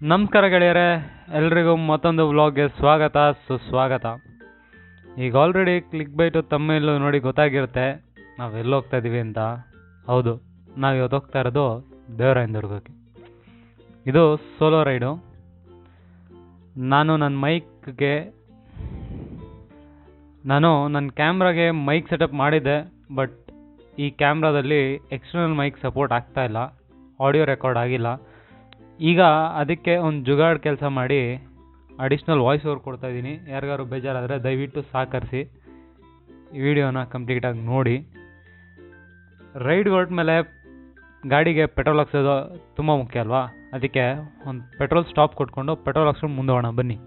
ನಮಸ್ಕಾರ ಗೆಳೆಯರೆ, ಎಲ್ರಿಗೂ ಮತ್ತೊಂದು ವ್ಲಾಗ್ಗೆ ಸ್ವಾಗತ ಸುಸ್ವಾಗತ. ಈಗ ಆಲ್ರೆಡಿ ಕ್ಲಿಕ್ ಬೈಟು ತಮ್ಮೇಲೂ ನೋಡಿ ಗೊತ್ತಾಗಿರುತ್ತೆ ನಾವು ಎಲ್ಲಿ ಹೋಗ್ತಾ ಇದ್ದೀವಿ ಅಂತ. ಹೌದು, ನಾವು ಇವತ್ತು ಹೋಗ್ತಾ ಇರೋದು ದೇವರಾಯನದುರ್ಗಕ್ಕೆ. ಇದು ಸೋಲೋ ರೈಡು. ನಾನು ನನ್ನ ಕ್ಯಾಮ್ರಾಗೆ ಮೈಕ್ ಸೆಟಪ್ ಮಾಡಿದ್ದೆ, ಬಟ್ ಈ ಕ್ಯಾಮ್ರಾದಲ್ಲಿ ಎಕ್ಸ್ಟರ್ನಲ್ ಮೈಕ್ ಸಪೋರ್ಟ್ ಆಗ್ತಾ ಇಲ್ಲ, ಆಡಿಯೋ ರೆಕಾರ್ಡ್ ಆಗಿಲ್ಲ. ಈಗ ಅದಕ್ಕೆ ಒಂದು ಜುಗಾಡ್ ಕೆಲಸ ಮಾಡಿ ಅಡಿಷ್ನಲ್ ವಾಯ್ಸ್ ಓವರ್ ಕೊಡ್ತಾ ಇದ್ದೀನಿ. ಯಾರಿಗಾರು ಬೇಜಾರಾದರೆ ದಯವಿಟ್ಟು ಸಹಕರಿಸಿ, ಈ ವಿಡಿಯೋನ ಕಂಪ್ಲೀಟಾಗಿ ನೋಡಿ. ರೈಡ್ ಹೊರಟ್ಮೇಲೆ ಗಾಡಿಗೆ ಪೆಟ್ರೋಲ್ ಹಾಕ್ಸೋದು ತುಂಬ ಮುಖ್ಯ ಅಲ್ವಾ, ಅದಕ್ಕೆ ಒಂದು ಪೆಟ್ರೋಲ್ ಸ್ಟಾಪ್ ಕೊಟ್ಕೊಂಡು ಪೆಟ್ರೋಲ್ ಹಾಕ್ಸ್ಕೊಂಡು ಮುಂದೆ ಹೋಗೋಣ ಬನ್ನಿ.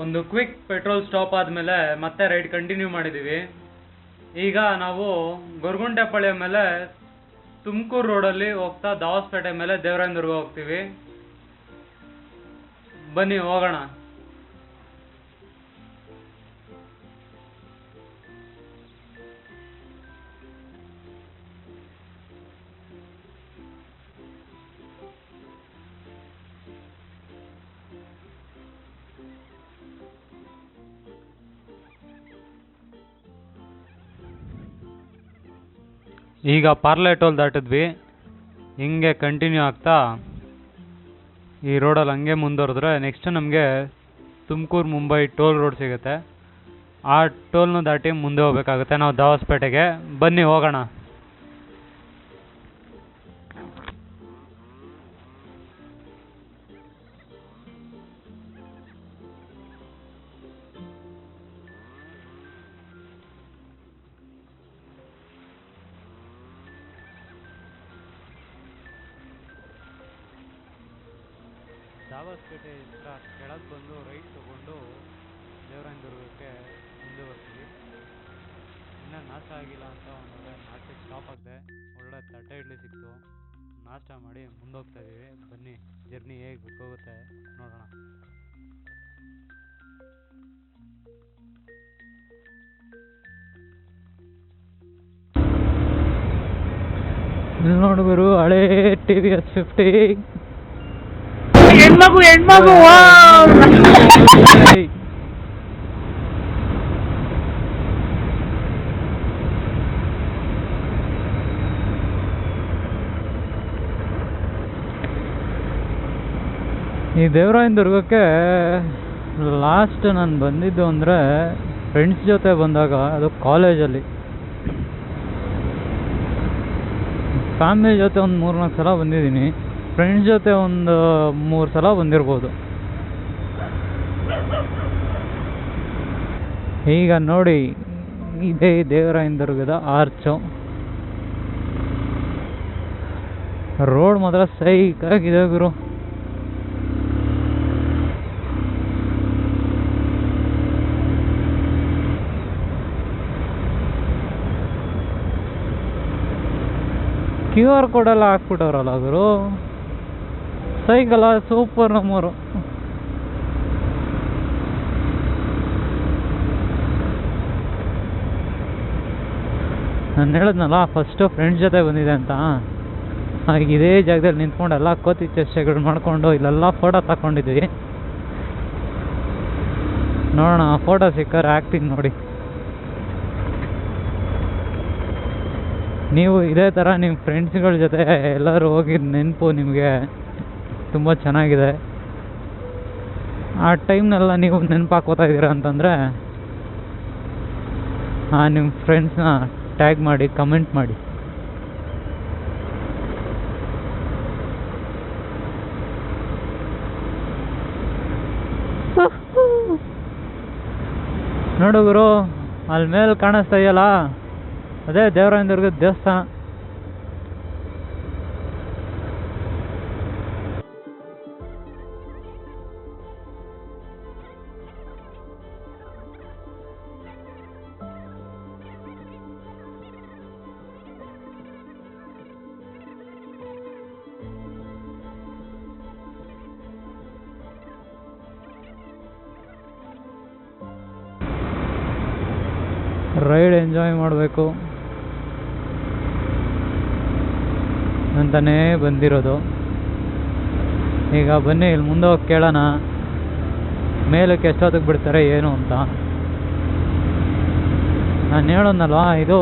ಒಂದು ಕ್ವಿಕ್ ಪೆಟ್ರೋಲ್ ಸ್ಟಾಪ್ ಆದಮೇಲೆ ಮತ್ತೆ ರೈಡ್ ಕಂಟಿನ್ಯೂ ಮಾಡಿದ್ದೀವಿ. ಈಗ ನಾವು ಗೊರಗುಂಟೆಪಾಳ್ಯ ಮೇಲೆ ತುಮಕೂರು ರೋಡಲ್ಲಿ ಹೋಗ್ತಾ ದಾವಸ್ಪೇಟೆ ಮೇಲೆ ದೇವರಾಯನದುರ್ಗ ಹೋಗ್ತೀವಿ. ಬನ್ನಿ ಹೋಗೋಣ. ಈಗ ಪಾರ್ಲೆ ಟೋಲ್ ದಾಟಿದ್ವಿ. ಹಿಂಗೆ ಕಂಟಿನ್ಯೂ ಆಗ್ತಾ ಈ ರೋಡಲ್ಲಿ ಹಂಗೆ ಮುಂದುವರೆದ್ರೆ ನೆಕ್ಸ್ಟ್ ನಮಗೆ ತುಮಕೂರು ಮುಂಬೈ ಟೋಲ್ ರೋಡ್ ಸಿಗುತ್ತೆ. ಆ ಟೋಲ್ನು ದಾಟಿ ಮುಂದೆ ಹೋಗ್ಬೇಕಾಗುತ್ತೆ ನಾವು ದಾವಸ್ಪೇಟೆಗೆ. ಬನ್ನಿ ಹೋಗೋಣ. ದಾವಸ್ಪೇಟೆ ಕೆಳಗೆ ಬಂದು ರೈಟ್ ತಗೊಂಡು ದೇವರಾಯನದುರ್ಗಕ್ಕೆ ಮುಂದೆ ಬರ್ತೀವಿ. ಇನ್ನೂ ನಾಷ್ಟ ಆಗಿಲ್ಲ ಅಂತ ಒಂದು ನಾಷ್ಟಕ್ಕೆ ಸ್ಟಾಪ್ ಆಗಿದೆ. ಒಳ್ಳೆ ತಟ್ಟೆ ಇಡ್ಲಿ ಸಿಕ್ತು, ನಾಷ್ಟ ಮಾಡಿ ಮುಂದೆ ಹೋಗ್ತಾ ಇದ್ದೀವಿ. ಬನ್ನಿ ಜರ್ನಿ ಹೇಗೆ ಹೋಗುತ್ತೆ ನೋಡೋಣ. ಇಲ್ಲಿ ನೋಡುವರು ಹಳೇ TVS 50. ಹೆಣ್ಮಗು ಈ ದೇವರಾಯನದುರ್ಗಕ್ಕೆ ಲಾಸ್ಟ್ ನಾನು ಬಂದಿದ್ದು ಅಂದರೆ ಫ್ರೆಂಡ್ಸ್ ಜೊತೆ ಬಂದಾಗ, ಅದು ಕಾಲೇಜಲ್ಲಿ. ಫ್ಯಾಮಿಲಿ ಜೊತೆ ಒಂದು 3-4 ಸಲ ಬಂದಿದ್ದೀನಿ, ಫ್ರೆಂಡ್ಸ್ ಜೊತೆ ಒಂದು 3 ಸಲ ಬಂದಿರ್ಬೋದು. ಈಗ ನೋಡಿ, ಇದೇ ದೇವರಾಯನದುರ್ಗದ ಆರ್ಚು. ರೋಡ್ ಮಾತ್ರ ಸೈಕಾಗಿದೆ ಗುರು. QR ಕೋಡ್ ಎಲ್ಲ ಹಾಕ್ಬಿಟ್ಟವ್ರಲ್ಲ ಗುರು, ಸೈಕಲ್ ಸೂಪರ್ ನಮ್ಮವರು. ನಾನು ಹೇಳಿದ್ನಲ್ಲ ಫಸ್ಟು ಫ್ರೆಂಡ್ಸ್ ಜೊತೆ ಬಂದಿದೆ ಅಂತ. ಹಾಗೆ ಇದೇ ಜಾಗದಲ್ಲಿ ನಿಂತ್ಕೊಂಡು ಎಲ್ಲ ಕೋತಿ ಚೇಷ್ಟೆಗಳು ಮಾಡಿಕೊಂಡು ಇಲ್ಲೆಲ್ಲ ಫೋಟೋ ತಗೊಂಡಿದ್ವಿ. ನೋಡೋಣ, ಫೋಟೋ ಸಿಕ್ಕಾರೆ ಹಾಕ್ತೀನಿ ನೋಡಿ. ನೀವು ಇದೇ ಥರ ನಿಮ್ಮ ಫ್ರೆಂಡ್ಸ್ಗಳ ಜೊತೆ ಎಲ್ಲರೂ ಹೋಗಿದ್ದು ನೆನಪು ನಿಮಗೆ ತುಂಬ ಚೆನ್ನಾಗಿದೆ. ಆ ಟೈಮ್ನೆಲ್ಲ ನೀವು ನೆನಪು ಹಾಕೋತಾ ಇದ್ದೀರಾ ಅಂತಂದರೆ ನಿಮ್ಮ ಫ್ರೆಂಡ್ಸ್ನ ಟ್ಯಾಗ್ ಮಾಡಿ, ಕಮೆಂಟ್ ಮಾಡಿ. ನೋಡು ಗುರು, ಅಲ್ಲಿ ಮೇಲೆ ಕಾಣಿಸ್ತಾ ಇದೆಯಲ್ಲ, ಅದೇ ದೇವರಾಯನದುರ್ಗದ ದೇವಸ್ಥಾನ. ರೈಡ್ ಎಂಜಾಯ್ ಮಾಡಬೇಕು ಅಂತಲೇ ಬಂದಿರೋದು. ಈಗ ಬನ್ನಿ ಇಲ್ಲಿ ಮುಂದೆ ಹೋಗಿ ಕೇಳೋಣ ಮೇಲಕ್ಕೆ ಎಷ್ಟೊತ್ತಿಗೆ ಬಿಡ್ತಾರೆ ಏನು ಅಂತ. ನಾನು ಹೇಳೋನಲ್ವಾ, ಇದು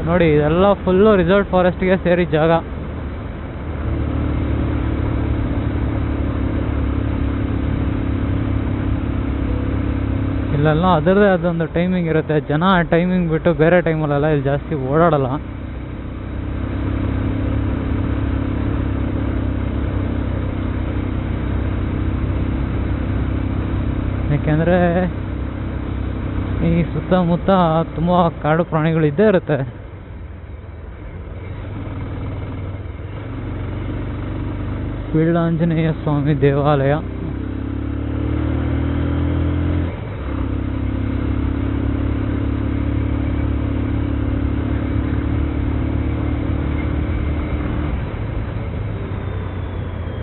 ನೋಡಿ ಇದೆಲ್ಲ ಫುಲ್ಲು ರಿಸರ್ವ್ ಫಾರೆಸ್ಟ್ಗೆ ಸೇರಿದ ಜಾಗ. ಇಲ್ಲೆಲ್ಲ ಅದರದೇ ಅದೊಂದು ಟೈಮಿಂಗ್ ಇರುತ್ತೆ. ಜನ ಆ ಟೈಮಿಂಗ್ ಬಿಟ್ಟು ಬೇರೆ ಟೈಮಲ್ಲೆಲ್ಲ ಇಲ್ಲಿ ಜಾಸ್ತಿ ಓಡಾಡಲ್ಲ. ಯಾಕೆಂದರೆ ಈ ಸುತ್ತಮುತ್ತ ತುಂಬ ಕಾಡು ಪ್ರಾಣಿಗಳು ಇದ್ದೇ ಇರುತ್ತೆ. ವೀರಾಂಜನೇಯ ಸ್ವಾಮಿ ದೇವಾಲಯ.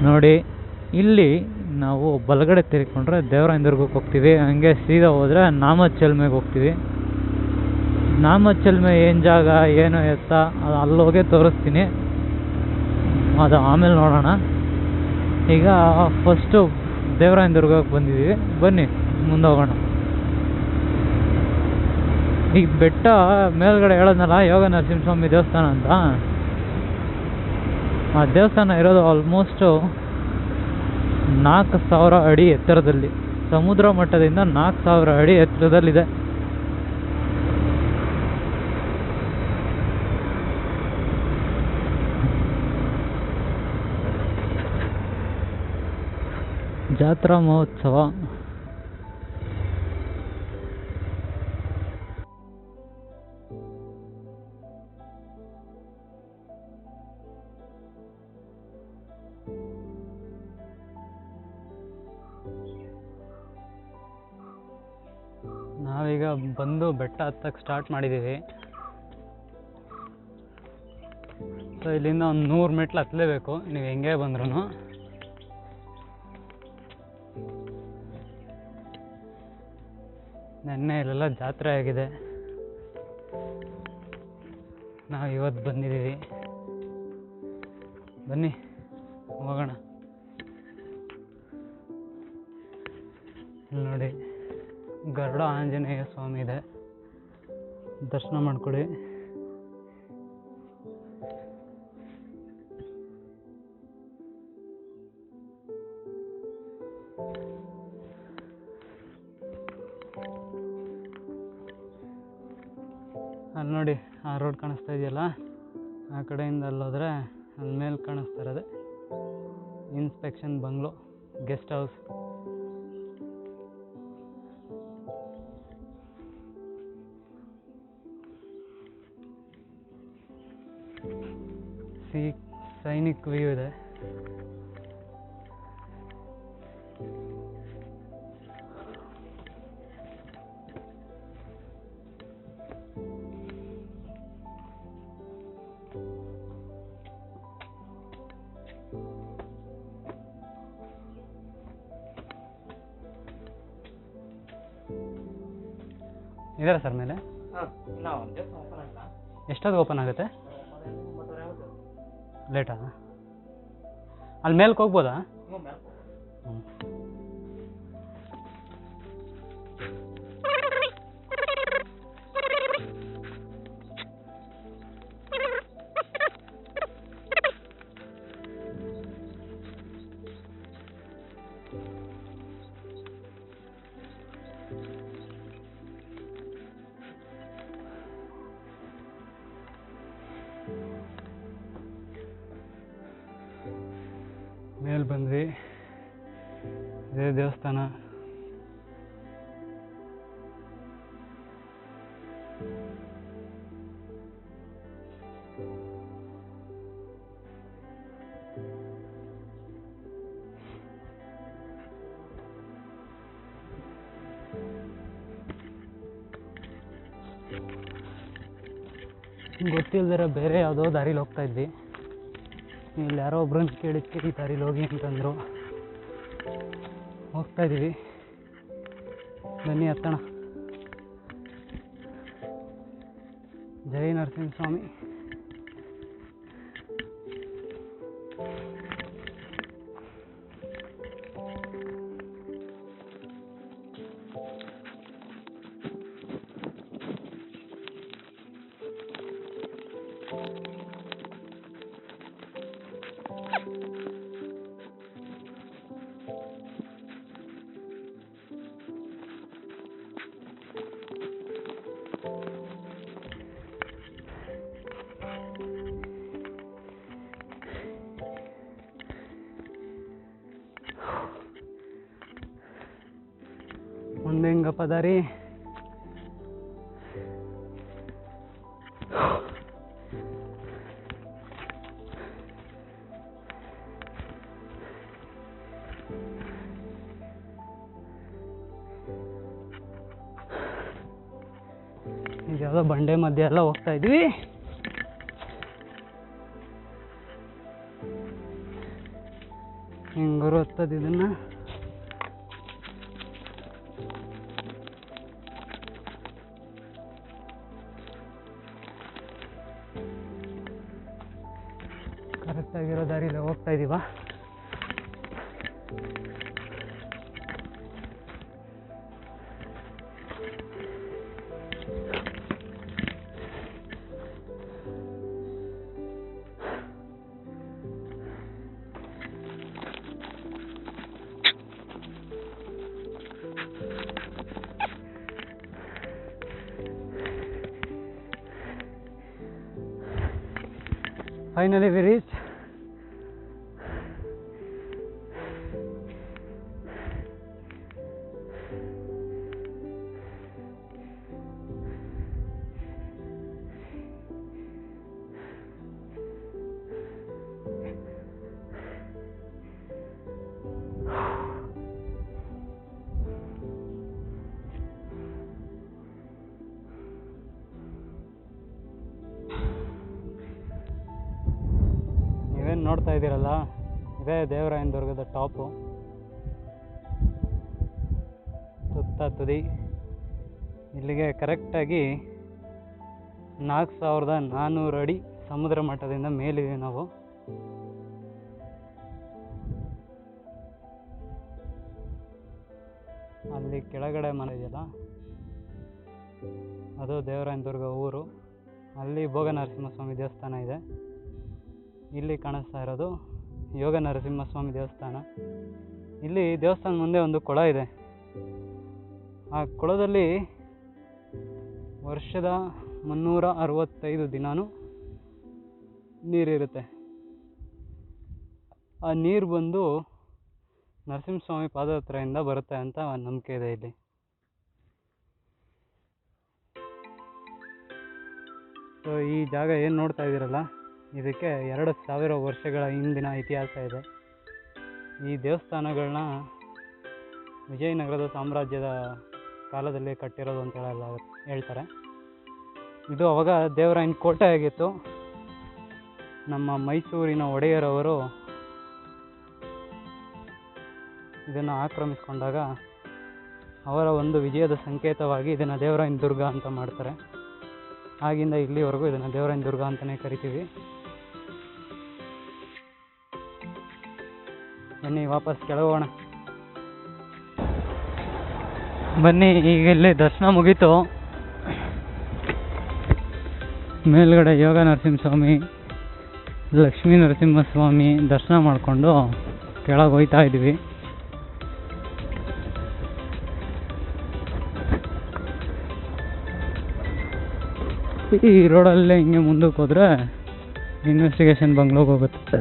ನೋಡಿ ಇಲ್ಲಿ ನಾವು ಬಲಗಡೆ ತಿರ್ಕೊಂಡ್ರೆ ದೇವರಾಯನ ದುರ್ಗಕ್ಕೆ ಹೋಗ್ತೀವಿ. ಹಂಗೆ ಸೀದಾ ಹೋದರೆ ನಾಮಚಲ್ಮೆಗೆ ಹೋಗ್ತೀವಿ. ನಾಮಚಲ್ಮೆ ಏನು ಜಾಗ ಏನು ಎತ್ತ ಅದು ಅಲ್ಲೋಗೆ ತೋರಿಸ್ತೀನಿ, ಅದು ಆಮೇಲೆ ನೋಡೋಣ. ಈಗ ಫಸ್ಟು ದೇವರಾಯನ ದುರ್ಗಕ್ಕೆ ಬಂದಿದ್ದೀವಿ, ಬನ್ನಿ ಮುಂದೆ ಹೋಗೋಣ. ಈಗ ಬೆಟ್ಟ ಮೇಲ್ಗಡೆ ಹೇಳೋದ್ನಲ್ಲ ಯೋಗ ನರಸಿಂಹಸ್ವಾಮಿ ದೇವಸ್ಥಾನ ಅಂತ, ಆ ದೇವಸ್ಥಾನ ಇರೋದು ಆಲ್ಮೋಸ್ಟು 4000 ಅಡಿ ಎತ್ತರದಲ್ಲಿ, ಸಮುದ್ರ ಮಟ್ಟದಿಂದ 4000 ಅಡಿ ಎತ್ತರದಲ್ಲಿದೆ. ಜಾತ್ರಾ ಮಹೋತ್ಸವ. ನಾವೀಗ ಬಂದು ಬೆಟ್ಟ ಹತ್ತಕ್ಕೆ ಸ್ಟಾರ್ಟ್ ಮಾಡಿದ್ದೀವಿ. ಸೊ ಇಲ್ಲಿಂದ ಒಂದು 100 ಮೆಟ್ಲು ಹತ್ತಲೇಬೇಕು ನೀವು ಹೆಂಗೆ ಬಂದ್ರೂ. ನೆನ್ನೆ ಇಲ್ಲೆಲ್ಲ ಜಾತ್ರೆ ಆಗಿದೆ, ನಾವು ಇವತ್ತು ಬಂದಿದ್ದೀವಿ. ಬನ್ನಿ ಹೋಗೋಣ. ಇಲ್ಲಿ ನೋಡಿ ಗರುಡ ಆಂಜನೇಯ ಸ್ವಾಮಿ ಇದೆ, ದರ್ಶನ ಮಾಡ್ಕೊಳ್ಳಿ. ಅಲ್ಲಿ ನೋಡಿ ಆ ರೋಡ್ ಕಾಣಿಸ್ತಾ ಇದೆಯಲ್ಲ, ಆ ಕಡೆಯಿಂದ ಅಲ್ಲೋದ್ರೆ ಅಲ್ಲಿ ಮೇಲೆ ಕಾಣಿಸ್ತಾ ಇರೋದೆ inspection bungalow guest house. Sainik view ಇದೆ. ಇದರ ಸರ್ ಮೇಲೆ ಎಷ್ಟೊತ್ತಿಗೆ ಓಪನ್ ಆಗುತ್ತೆ? ಲೇಟಾ? ಅಲ್ಲಿ ಮೇಲ್ಕ್ಕೆ ಹೋಗ್ಬೋದಾ? ಮೇಲೆ ಬಂದ್ವಿ, ಇದೇ ದೇವಸ್ಥಾನ. ಗೊತ್ತಿಲ್ದಿರ ಬೇರೆ ಯಾವುದೋ ದಾರಿಲಿ ಹೋಗ್ತಾ ಇದ್ವಿ. ಇಲ್ಲಿ ಯಾರೋ ಒಬ್ರನ್ನ ಕೇಳಿದ್ಕೆ ಈ ದಾರಿಲಿ ಹೋಗಿ ಅಂತಂದರು, ಹೋಗ್ತಾ ಇದ್ದೀವಿ. ಬನ್ನಿ ಹತ್ತಣ. ಜೈ ನರಸಿಂಹಸ್ವಾಮಿ. ಮುಂದೆ ಹೆಂಗಪ್ಪ ದಾರಿ? ಇದ್ಯಾವುದೋ ಬಂಡೆ ಮಧ್ಯೆ ಎಲ್ಲ ಹೋಗ್ತಾ ಇದ್ವಿ. ಹೆಂಗರು ಹತ್ತದ ಇದನ್ನ. ಕರೆಕ್ಟಾಗಿರೋ ದಾರಿಯಲ್ಲಿ ಹೋಗ್ತಾ ಇದೀವ. Finally we reached. ನೀವೇನು ನೋಡ್ತಾ ಇದ್ದೀರಲ್ಲ, ಇದೇ ದೇವರಾಯನ ದುರ್ಗದ ಟಾಪು. ಸುತ್ತ ತುದಿ. ಇಲ್ಲಿಗೆ ಕರೆಕ್ಟಾಗಿ 4400 ಅಡಿ ಸಮುದ್ರ ಮಟ್ಟದಿಂದ ಮೇಲಿದ್ದೀವಿ ನಾವು. ಅಲ್ಲಿ ಕೆಳಗಡೆ ಮನೆ ಇದೆಯಲ್ಲ, ಅದು ದೇವರಾಯನ ದುರ್ಗ ಊರು. ಅಲ್ಲಿ ಭೋಗ ನರಸಿಂಹಸ್ವಾಮಿ ದೇವಸ್ಥಾನ ಇದೆ. ಇಲ್ಲಿ ಕಾಣಿಸ್ತಾ ಇರೋದು ಯೋಗ ನರಸಿಂಹಸ್ವಾಮಿ ದೇವಸ್ಥಾನ. ಇಲ್ಲಿ ದೇವಸ್ಥಾನ ಮುಂದೆ ಒಂದು ಕೊಳ ಇದೆ. ಆ ಕೊಳದಲ್ಲಿ ವರ್ಷದ 365 ದಿನಾನೂ ನೀರಿರುತ್ತೆ. ಆ ನೀರು ಬಂದು ನರಸಿಂಹಸ್ವಾಮಿ ಪಾದಯಾತ್ರೆಯಿಂದ ಬರುತ್ತೆ ಅಂತ ಒಂದು ನಂಬಿಕೆ ಇದೆ ಇಲ್ಲಿ. ಸೊ ಈ ಜಾಗ ಏನು ನೋಡ್ತಾ ಇದ್ದೀರಲ್ಲ, ಇದಕ್ಕೆ 2000 ವರ್ಷಗಳ ಹಿಂದಿನ ಇತಿಹಾಸ ಇದೆ. ಈ ದೇವಸ್ಥಾನಗಳನ್ನ ವಿಜಯನಗರದ ಸಾಮ್ರಾಜ್ಯದ ಕಾಲದಲ್ಲಿ ಕಟ್ಟಿರೋದು ಅಂತ ಹೇಳ್ತಾರೆ. ಇದು ಅವಾಗ ದೇವರಾಯನ ಕೋಟೆ ಆಗಿತ್ತು. ನಮ್ಮ ಮೈಸೂರಿನ ಒಡೆಯರವರು ಇದನ್ನು ಆಕ್ರಮಿಸಿಕೊಂಡಾಗ ಅವರ ಒಂದು ವಿಜಯದ ಸಂಕೇತವಾಗಿ ಇದನ್ನು ದೇವರಾಯನ ದುರ್ಗ ಅಂತ ಮಾಡ್ತಾರೆ. ಆಗಿಂದ ಇಲ್ಲಿವರೆಗೂ ಇದನ್ನು ದೇವರಾಯನ ದುರ್ಗ ಅಂತಲೇ ಕರಿತೀವಿ. ಬನ್ನಿ ವಾಪಸ್ ಕೆಳಗೋಣ. ಬನ್ನಿ, ಈಗ ಇಲ್ಲಿ ದರ್ಶನ ಮುಗೀತು. ಮೇಲ್ಗಡೆ ಯೋಗ ನರಸಿಂಹಸ್ವಾಮಿ, ಲಕ್ಷ್ಮೀ ನರಸಿಂಹಸ್ವಾಮಿ ದರ್ಶನ ಮಾಡಿಕೊಂಡು ಕೆಳಗೆ ಹೋಗ್ತಾ ಇದ್ವಿ. ಈ ರೋಡಲ್ಲೇ ಹಿಂಗೆ ಮುಂದಕ್ಕೆ ಹೋದರೆ ಇನ್ವೆಸ್ಟಿಗೇಷನ್ ಬಂಗ್ಲೋಗೆ ಹೋಗುತ್ತೆ.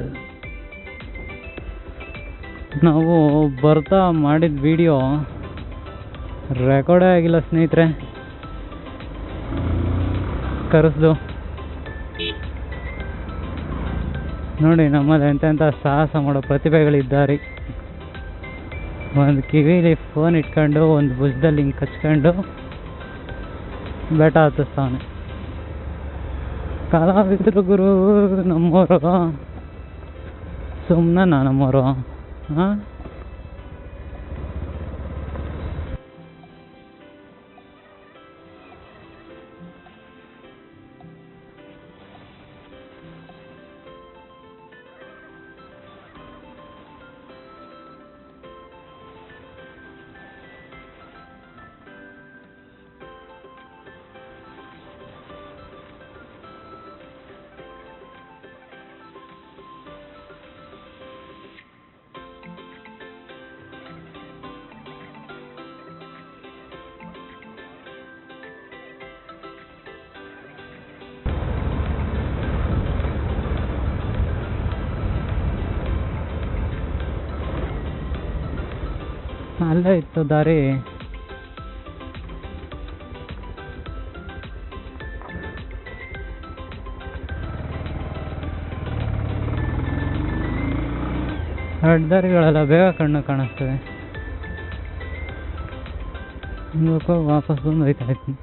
ನಾವು ಬರ್ತಾ ಮಾಡಿದ ವಿಡಿಯೋ ರೆಕಾರ್ಡೇ ಆಗಿಲ್ಲ ಸ್ನೇಹಿತರೆ. ಕರೆಸ್ದು ನೋಡಿ, ನಮ್ಮಲ್ಲಿ ಎಂತೆಂಥ ಸಾಹಸ ಮಾಡೋ ಪ್ರತಿಭೆಗಳಿದ್ದಾರೆ. ಒಂದು ಕಿವಿಲಿ ಫೋನ್ ಇಟ್ಕೊಂಡು ಒಂದು ಭುಜದಲ್ಲಿ ಹಿಂಗೆ ಕಚ್ಕೊಂಡು ಬೆಟ್ಟ ಹತ್ತಿಸ್ತಾವನೆ. ಕಲಾವಿದರು ಗುರು ನಮ್ಮವರು, ಸುಮ್ಮನೆ ನಮ್ಮವರು. ಹಾಂ, ಅಲ್ಲೇ ಇತ್ತು ದಾರಿ. ಅಡ್ಡದಾರಿಗಳೆಲ್ಲ ಬೇಗ ಕಣ್ಣು ಕಾಣಿಸ್ತವೆ. ಇವಕ್ಕೆ ವಾಪಸ್ ಬಂದು ಹೋಯ್ತಾ ಇದ್ದೀನಿ.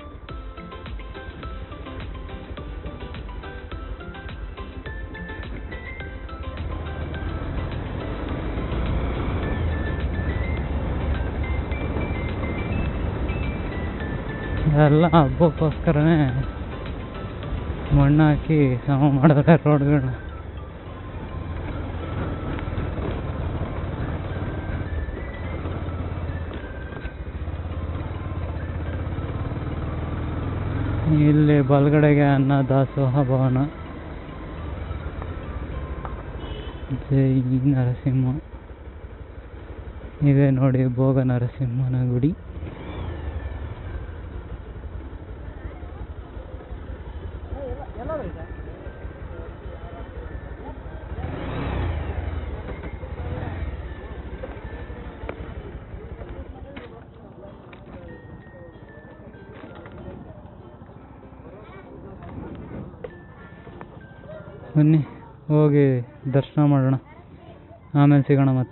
ಎಲ್ಲ ಹಬ್ಬಕ್ಕೋಸ್ಕರನೇ ಮಣ್ಣು ಹಾಕಿ ಸಮ ಮಾಡಿದ್ರೆ ರೋಡ್ಗಳನ್ನ. ಇಲ್ಲಿ ಬಲಗಡೆಗೆ ಅನ್ನದಾಸೋಹ ಭವನ, ಜೈ ನರಸಿಂಹ ಇದೆ ನೋಡಿ, ಭೋಗ ನರಸಿಂಹನ ಗುಡಿ. ಬನ್ನಿ ಹೋಗಿ ದರ್ಶನ ಮಾಡೋಣ, ಆಮೇಲೆ ಸಿಗೋಣ ಮತ್ತೆ.